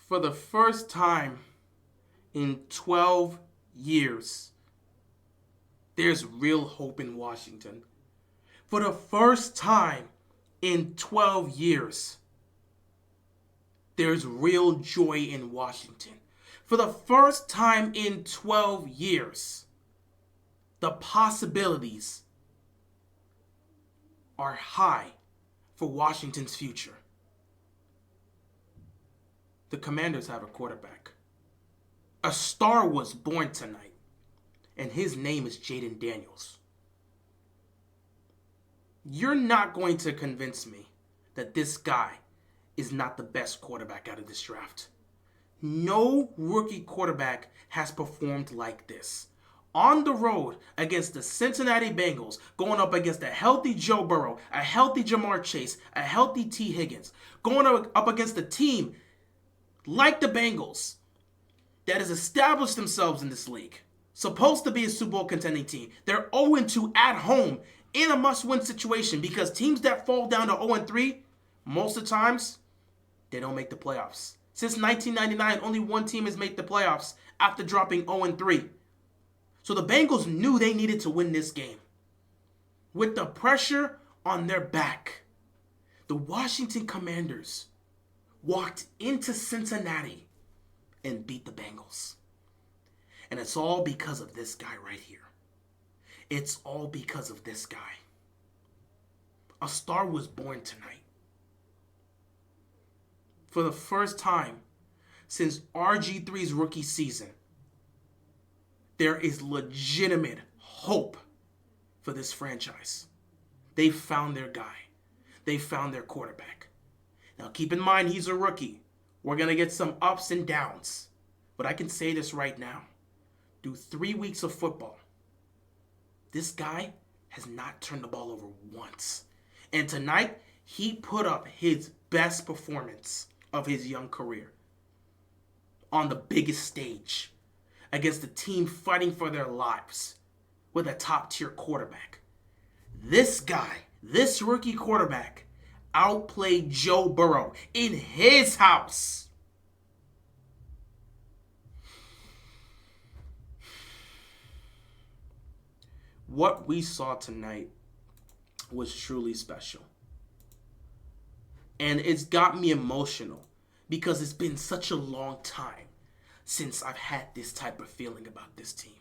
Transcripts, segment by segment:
For the first time in 12 years, there's real hope in Washington. For the first time in 12 years, there's real joy in Washington. For the first time in 12 years, the possibilities are high for Washington's future. The Commanders have a quarterback. A star was born tonight, and his name is Jaden Daniels. You're not going to convince me that this guy is not the best quarterback out of this draft. No rookie quarterback has performed like this. On the road against the Cincinnati Bengals, going up against a healthy Joe Burrow, a healthy Jamar Chase, a healthy T. Higgins, going up against a team like the Bengals that has established themselves in this league, supposed to be a Super Bowl contending team. They're 0-2 at home in a must-win situation because teams that fall down to 0-3, most of the times, they don't make the playoffs. Since 1999, only one team has made the playoffs after dropping 0-3. So the Bengals knew they needed to win this game. With the pressure on their back, the Washington Commanders walked into Cincinnati and beat the Bengals. And it's all because of this guy right here. It's all because of this guy. A star was born tonight. For the first time since RG3's rookie season, there is legitimate hope for this franchise. They found their guy. They found their quarterback. Now keep in mind he's a rookie. We're going to get some ups and downs. But I can say this right now. Through 3 weeks of football, this guy has not turned the ball over once. And tonight, he put up his best performance of his young career on the biggest stage against a team fighting for their lives with a top-tier quarterback. This guy, this rookie quarterback, outplayed Joe Burrow in his house. What we saw tonight was truly special. And it's got me emotional because it's been such a long time since I've had this type of feeling about this team.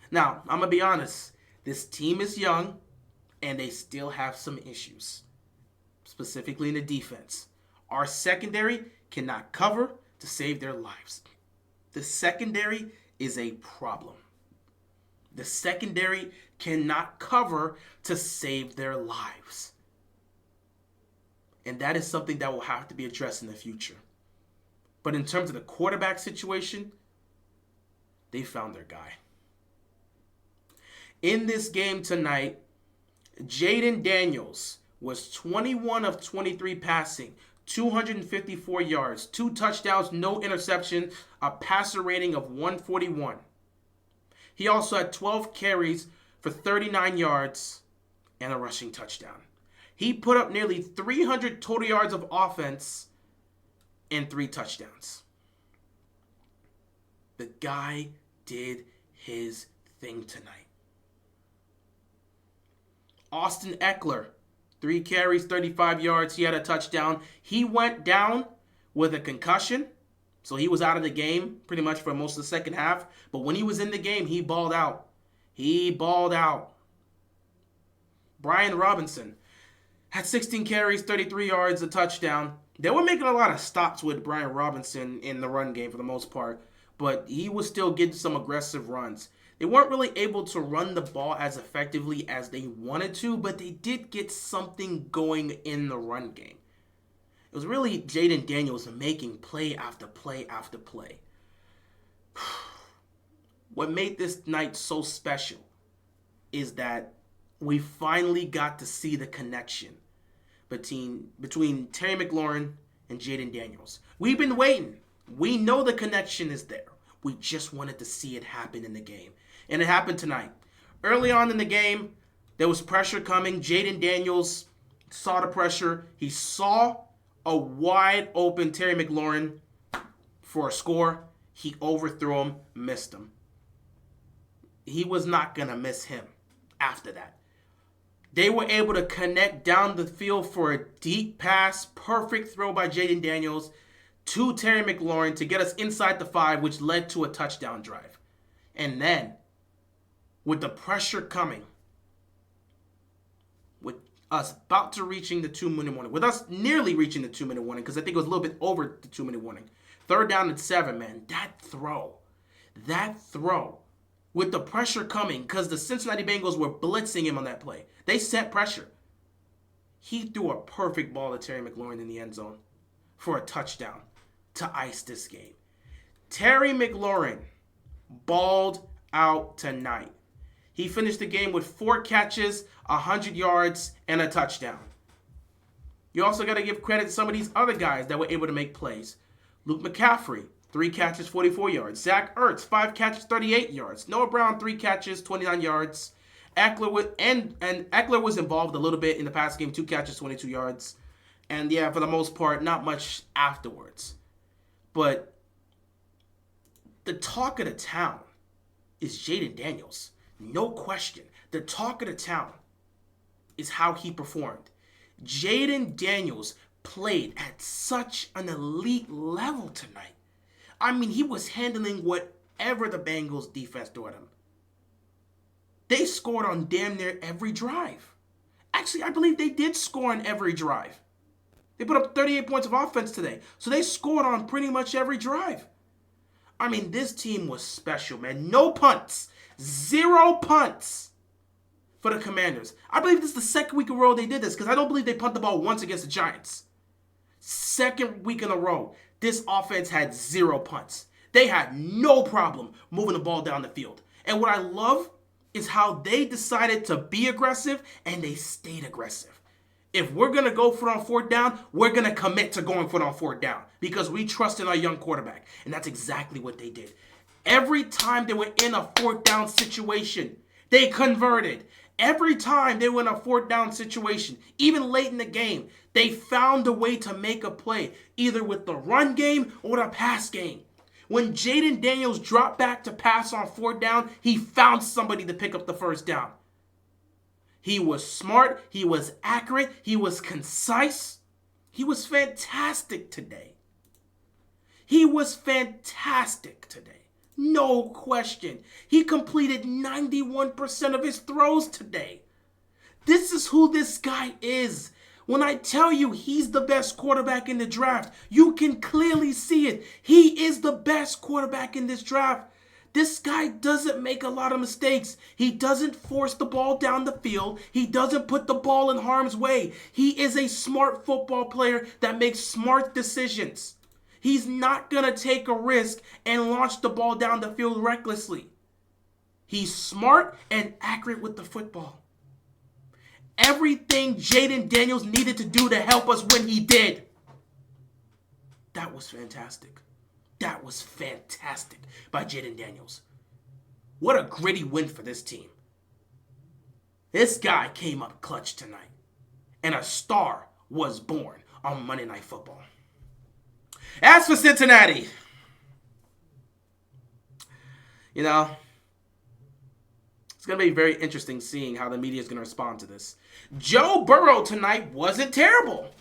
Now, I'm going to be honest. This team is young and they still have some issues, specifically in the defense. Our secondary cannot cover to save their lives. The secondary is a problem. The secondary cannot cover to save their lives. And that is something that will have to be addressed in the future. But in terms of the quarterback situation, they found their guy. In this game tonight, Jaden Daniels was 21 of 23 passing, 254 yards, 2 touchdowns, no interception, a passer rating of 141. He also had 12 carries for 39 yards and a rushing touchdown. He put up nearly 300 total yards of offense and 3 touchdowns. The guy did his thing tonight. Austin Eckler, 3 carries, 35 yards. He had a touchdown. He went down with a concussion, so he was out of the game pretty much for most of the second half. But when he was in the game, he balled out. He balled out. Brian Robinson had 16 carries, 33 yards, a touchdown. They were making a lot of stops with Brian Robinson in the run game for the most part, but he was still getting some aggressive runs. They weren't really able to run the ball as effectively as they wanted to, but they did get something going in the run game. It was really Jaden Daniels making play after play after play. What made this night so special is that we finally got to see the connection between Terry McLaurin and Jaden Daniels. We've been waiting. We know the connection is there. We just wanted to see it happen in the game. And it happened tonight. Early on in the game, there was pressure coming. Jaden Daniels saw the pressure. He saw a wide open Terry McLaurin, for a score. He overthrew him, missed him. He was not going to miss him after that. They were able to connect down the field for a deep pass, perfect throw by Jaden Daniels to Terry McLaurin to get us inside the 5, which led to a touchdown drive. And then, with the pressure coming, with us about to reaching the 2-minute warning, with us nearly reaching the 2-minute warning, because I think it was a little bit over the 2-minute warning. 3rd down and 7, man. That throw, with the pressure coming, because the Cincinnati Bengals were blitzing him on that play. They set pressure. He threw a perfect ball to Terry McLaurin in the end zone for a touchdown to ice this game. Terry McLaurin balled out tonight. He finished the game with 4 catches, 100 yards, and a touchdown. You also got to give credit to some of these other guys that were able to make plays. Luke McCaffrey, 3 catches, 44 yards. Zach Ertz, 5 catches, 38 yards. Noah Brown, 3 catches, 29 yards. Eckler was involved a little bit in the past game, 2 catches, 22 yards. And yeah, for the most part, not much afterwards. But the talk of the town is Jaden Daniels. No question. The talk of the town is how he performed. Jaden Daniels played at such an elite level tonight. I mean, he was handling whatever the Bengals defense threw at him. They scored on damn near every drive. Actually, I believe they did score on every drive. They put up 38 points of offense today. So they scored on pretty much every drive. I mean, this team was special, man. No punts. 0 punts for the Commanders. I believe this is the 2nd week in a row they did this, because I don't believe they punt the ball once against the Giants. 2nd week in a row, this offense had 0 punts. They had no problem moving the ball down the field. And what I love is how they decided to be aggressive, and they stayed aggressive. If we're going to go for it on 4th down, we're going to commit to going for it on 4th down because we trust in our young quarterback. And that's exactly what they did. Every time they were in a 4th down situation, they converted. Every time they were in a 4th down situation, even late in the game, they found a way to make a play, either with the run game or the pass game. When Jaden Daniels dropped back to pass on 4th down, he found somebody to pick up the 1st down. He was smart. He was accurate. He was concise. He was fantastic today. No question. He completed 91% of his throws today. This is who this guy is. When I tell you he's the best quarterback in the draft, you can clearly see it. He is the best quarterback in this draft. This guy doesn't make a lot of mistakes. He doesn't force the ball down the field. He doesn't put the ball in harm's way. He is a smart football player that makes smart decisions. He's not going to take a risk and launch the ball down the field recklessly. He's smart and accurate with the football. Everything Jaden Daniels needed to do to help us win, he did. That was fantastic. That was fantastic by Jaden Daniels. What a gritty win for this team. This guy came up clutch tonight. And a star was born on Monday Night Football. As for Cincinnati, it's going to be very interesting seeing how the media is going to respond to this. Joe Burrow tonight wasn't terrible.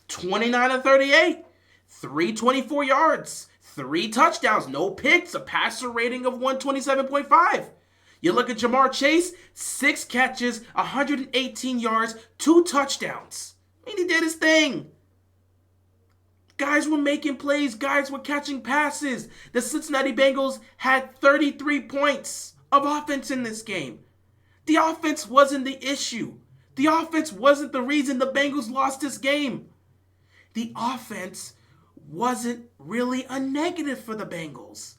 29 of 38, 324 yards, 3 touchdowns, no picks, a passer rating of 127.5. You look at Jamar Chase, 6 catches, 118 yards, 2 touchdowns. I mean, he did his thing. Guys were making plays. Guys were catching passes. The Cincinnati Bengals had 33 points of offense in this game. The offense wasn't the issue. The offense wasn't the reason the Bengals lost this game. The offense wasn't really a negative for the Bengals.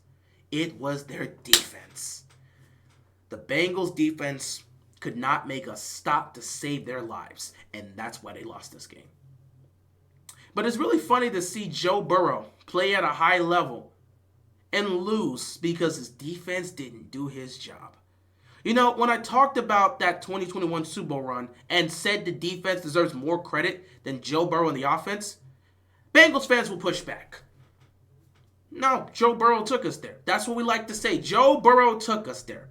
It was their defense. The Bengals defense could not make a stop to save their lives, and that's why they lost this game. But it's really funny to see Joe Burrow play at a high level and lose because his defense didn't do his job. When I talked about that 2021 Super Bowl run and said the defense deserves more credit than Joe Burrow and the offense, Bengals fans will push back. No, Joe Burrow took us there. That's what we like to say. Joe Burrow took us there.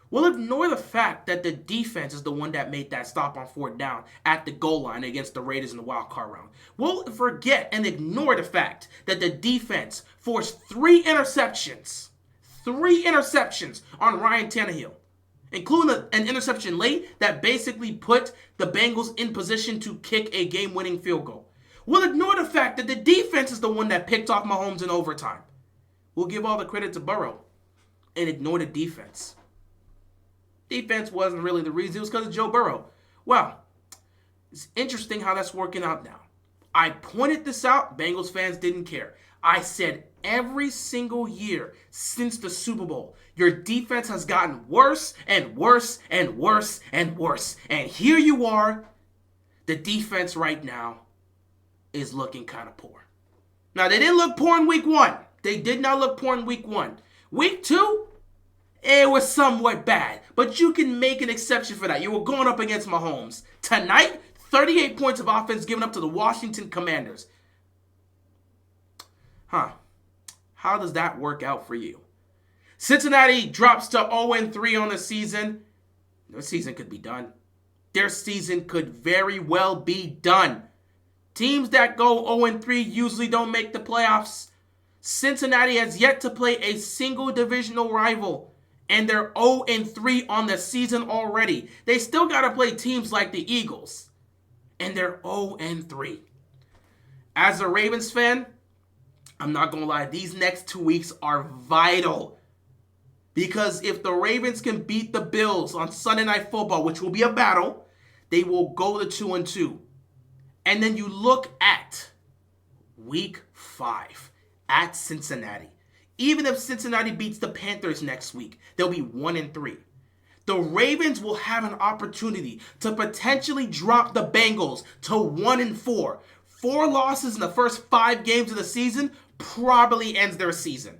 We'll ignore the fact that the defense is the one that made that stop on 4th down at the goal line against the Raiders in the wild card round. We'll forget and ignore the fact that the defense forced 3 interceptions. 3 interceptions on Ryan Tannehill, including an interception late that basically put the Bengals in position to kick a game-winning field goal. We'll ignore the fact that the defense is the one that picked off Mahomes in overtime. We'll give all the credit to Burrow and ignore the defense. Defense wasn't really the reason. It was because of Joe Burrow. Well, it's interesting how that's working out now. I pointed this out. Bengals fans didn't care. I said every single year since the Super Bowl, your defense has gotten worse and worse and worse and worse. And here you are. The defense right now is looking kind of poor. Now, they didn't look poor in week 1. They did not look poor in week 1. Week 2, it was somewhat bad, but you can make an exception for that. You were going up against Mahomes. Tonight, 38 points of offense given up to the Washington Commanders. How does that work out for you? Cincinnati drops to 0-3 on the season. Their season could be done. Their season could very well be done. Teams that go 0-3 usually don't make the playoffs. Cincinnati has yet to play a single divisional rival, and they're 0-3 on the season already. They still got to play teams like the Eagles, and they're 0-3. As a Ravens fan, I'm not going to lie, these next 2 weeks are vital. Because if the Ravens can beat the Bills on Sunday Night Football, which will be a battle, they will go to 2-2. And then you look at week 5 at Cincinnati. Even if Cincinnati beats the Panthers next week, they'll be 1-3. The Ravens will have an opportunity to potentially drop the Bengals to 1-4. 4 losses in the first 5 games of the season probably ends their season.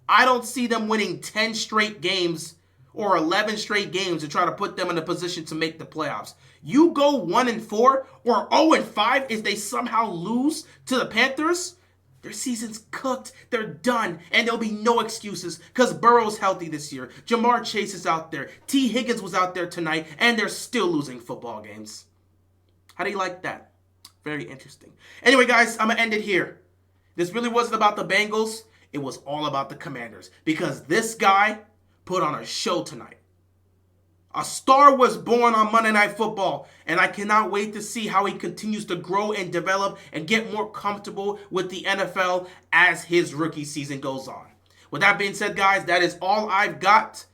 I don't see them winning 10 straight games or 11 straight games to try to put them in a position to make the playoffs. You go 1-4 or 0-5 if they somehow lose to the Panthers, their season's cooked. They're done. And there'll be no excuses because Burrow's healthy this year. Jamar Chase is out there. T. Higgins was out there tonight. And they're still losing football games. How do you like that? Very interesting. Anyway, guys, I'm going to end it here. This really wasn't about the Bengals. It was all about the Commanders. Because this guy put on a show tonight. A star was born on Monday Night Football, and I cannot wait to see how he continues to grow and develop and get more comfortable with the NFL as his rookie season goes on. With that being said, guys, that is all I've got.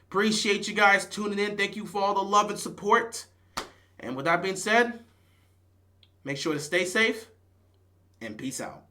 Appreciate you guys tuning in. Thank you for all the love and support. And with that being said, make sure to stay safe and peace out.